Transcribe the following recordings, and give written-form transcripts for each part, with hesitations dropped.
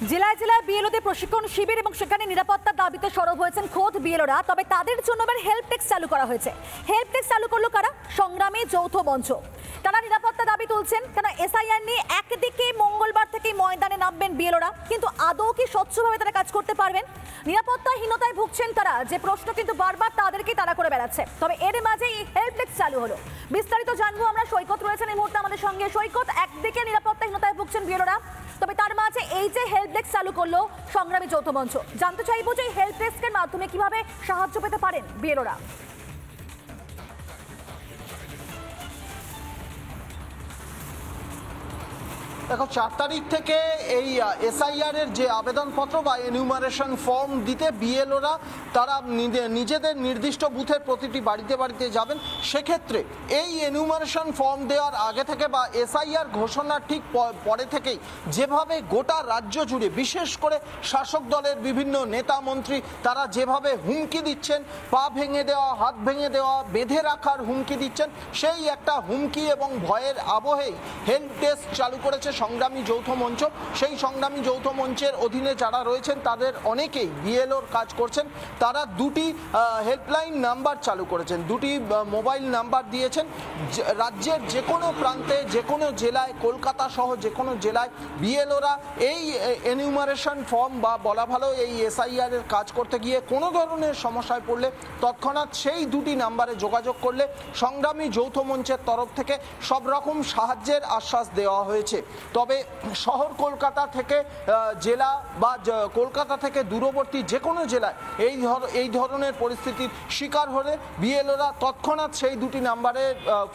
জেলায় জেলায় বিএলওদের প্রশিক্ষণ শিবির এবং সেখানে নিরাপত্তার দাবিতে সরব হয়েছেন খোদ বিএলওরা। তবে তাদের জন্য এবার হেল্প ডেস্ক চালু করা হয়েছে। হেল্প ডেস্ক চালু করলো কারা? সংগ্রামী যৌথ মঞ্চ। তারা নিরাপত্তা দাবি তুলছেন, কেন এসআইআর নিয়ে একদিকে মঙ্গলবার থেকেই ময়দানে নামবেন বিএলওরা, কিন্তু আদৌ কি স্বচ্ছভাবে তারা কাজ করতে পারবেন? নিরাপত্তাহীনতায় ভুগছেন তারা, যে প্রশ্ন কিন্তু বারবার তাদেরকেই তারা করে বেড়াচ্ছে। তবে এর মাঝেই হেল্প ডেস্ক চালু হলো। বিস্তারিত জানবো আমরা। সৈকত রয়েছেন এই মুহূর্তে আমাদের সঙ্গে। সৈকত, একদিকে নিরাপত্তাহীনতায় ভুগছেন বিএলওরা, তবে তার মাঝে এই যে হেল্প ডেস্ক চালু করলো সংগ্রামী যৌথ মঞ্চ, জানতে চাইবো যে হেল্প ডেস্কের মাধ্যমে কিভাবে সাহায্য পেতে পারেন বিএলওরা। দেখো, 4 তারিখ থেকে এই এসআইআর এর যে আবেদনপত্র বা এনিউমারেশন ফর্ম দিতে বিএলওরা তারা নিজেদের নির্দিষ্ট বুথের প্রতিটি বাড়িতে বাড়িতে যাবেন। সেক্ষেত্রে এই এনিউমারেশন ফর্ম দেওয়ার আগে থেকে বা এসআইআর ঘোষণার ঠিক পরে থেকেই যেভাবে গোটা রাজ্য জুড়ে বিশেষ করে শাসক দলের বিভিন্ন নেতা মন্ত্রী তারা যেভাবে হুমকি দিচ্ছেন, পা ভেঙে দেওয়া, হাত ভেঙে দেওয়া, বেঁধে রাখার হুমকি দিচ্ছেন, সেই একটা হুমকি এবং ভয়ের আবহেই হেল্প ডেস্ক চালু করেছে সংগ্রামী যৌথ মঞ্চ। সেই সংগ্রামী যৌথ মঞ্চের অধীনে যারা রয়েছেন তাদের অনেকেই বিএলওর কাজ করছেন। তারা দুটি হেল্পলাইন নাম্বার চালু করেছেন, দুটি মোবাইল নাম্বার দিয়েছেন। রাজ্যের যে কোনো প্রান্তে, যে কোনো জেলায়, কলকাতা সহ যে কোনো জেলায় বিএলওরা এই এনিউমারেশন ফর্ম বা বলা ভালো এই এসআইআর এর কাজ করতে গিয়ে কোনো ধরনের সমস্যায় পড়লে তৎক্ষণাৎ সেই দুটি নাম্বারে যোগাযোগ করলে সংগ্রামী যৌথ মঞ্চের তরফ থেকে সব রকম সাহায্যের আশ্বাস দেওয়া হয়েছে। তবে শহর কলকাতা থেকে জেলা বা কলকাতা থেকে দূরবর্তী যে কোনো জেলায় এই ধরনের পরিস্থিতির শিকার হলে বিএলওরা তৎক্ষণাৎ সেই দুটি নাম্বারে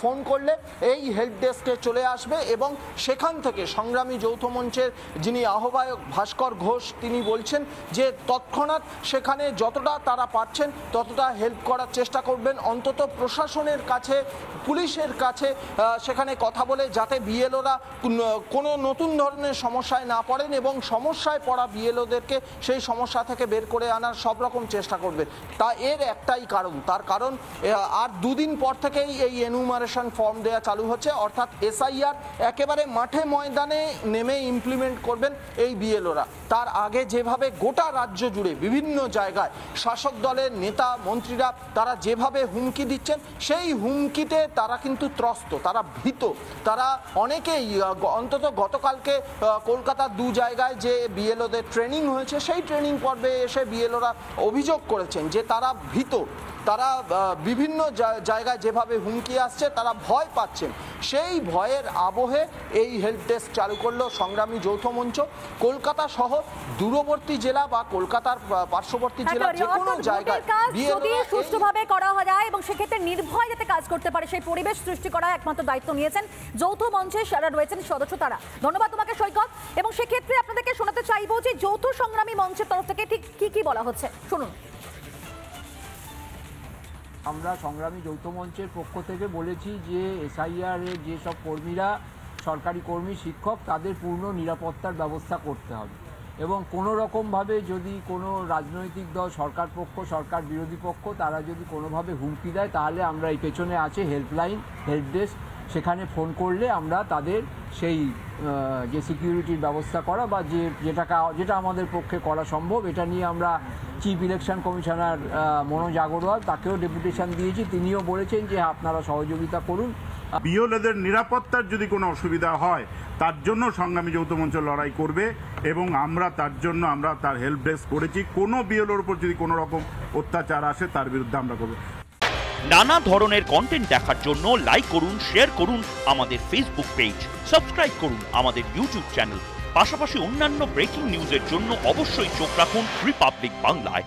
ফোন করলে এই হেল্প ডেস্কে চলে আসবে এবং সেখান থেকে সংগ্রামী যৌথ মঞ্চের যিনি আহ্বায়ক ভাস্কর ঘোষ তিনি বলছেন যে তৎক্ষণাৎ সেখানে যতটা তারা পারছেন ততটা হেল্প করার চেষ্টা করবেন। অন্তত প্রশাসনের কাছে, পুলিশের কাছে সেখানে কথা বলে যাতে বিএলওরা কোনো নতুন ধরনের সমস্যায় না পড়েন এবং সমস্যায় পড়া বিএলওদেরকে সেই সমস্যা থেকে বের করে আনার সব রকম চেষ্টা করবেন। তা এর একটাই কারণ, তার কারণ আর দুদিন পর থেকেই এই এনিউমারেশন ফর্ম দেওয়া চালু হচ্ছে, অর্থাৎ এসআইআর একেবারে মাঠে ময়দানে নেমে ইমপ্লিমেন্ট করবেন এই বিএলওরা। তার আগে যেভাবে গোটা রাজ্য জুড়ে বিভিন্ন জায়গায় শাসক দলের নেতা মন্ত্রীরা তারা যেভাবে হুমকি দিচ্ছেন, সেই হুমকিতে তারা কিন্তু ত্রস্ত, তারা ভীত। তারা অনেকেই অন্তত গতকালকে কলকাতার দু জায়গায় যে বিএলওদের ট্রেনিং হয়েছে সেই ট্রেনিং পর্বে এসে বিএলওরা অভিযোগ করেছেন যে তারা ভীত, তারা বিভিন্ন জায়গায় যেভাবে হুমকি আসছে তারা ভয় পাচ্ছেন। সেই ভয়ের আবহে এই হেল্প ডেস্ক চালু করলো সংগ্রামী যৌথ মঞ্চ। কলকাতা সহ দূরবর্তী জেলা বা কলকাতার পার্শ্ববর্তী জেলা যে কোনো জায়গায় যদি সুষ্ঠুভাবে করা যায় এবং সেক্ষেত্রে নির্ভয় যাতে কাজ করতে পারে সেই পরিবেশ সৃষ্টি করার একমাত্র দায়িত্ব নিয়েছেন যৌথ মঞ্চের যারা রয়েছেন সদস্য তারা। ধন্যবাদ তোমাকে সৈকত। এবং সেক্ষেত্রে আপনাদেরকে শোনাতে চাইবো যে যৌথ সংগ্রামী মঞ্চের তরফ থেকে ঠিক কি বলা হচ্ছে, শুনুন। আমরা সংগ্রামী যৌথ মঞ্চের পক্ষ থেকে বলেছি যে এসআইআর এর যেসব কর্মীরা সরকারি কর্মী, শিক্ষক, তাদের পূর্ণ নিরাপত্তার ব্যবস্থা করতে হবে এবং কোনো রকমভাবে যদি কোনো রাজনৈতিক দল, সরকার পক্ষ, সরকার বিরোধী পক্ষ তারা যদি কোনোভাবে হুমকি দেয় তাহলে আমরা এই পেছনে আছে হেল্পলাইন, হেল্প ডেস্ক, সেখানে ফোন করলে আমরা তাদের সেই যে সিকিউরিটির ব্যবস্থা করা বা যেটা আমাদের পক্ষে করা সম্ভব, এটা নিয়ে আমরা chief election commissioner Manoj Agarwal তাকেও ডেপুটেশন দিয়েছি। তিনিও বলেছেন যে আপনারা সহযোগিতা করুন। বিএলওদের নিরাপত্তার যদি কোনো অসুবিধা হয় তার জন্য সংগ্রামী যৌথ মঞ্চ লড়াই করবে এবং আমরা তার হেল্প ডেস্ক করেছি। কোনো বিএলওর উপর যদি কোনো রকম অত্যাচার আসে তার বিরুদ্ধে আমরা করব। নানা ধরনের কন্টেন্ট দেখার জন্য লাইক করুন, শেয়ার করুন আমাদের ফেসবুক পেজ, সাবস্ক্রাইব করুন আমাদের ইউটিউব চ্যানেল। পাশাপাশি অন্যান্য ব্রেকিং নিউজের জন্য অবশ্যই চোখ রাখুন রিপাবলিক বাংলায়।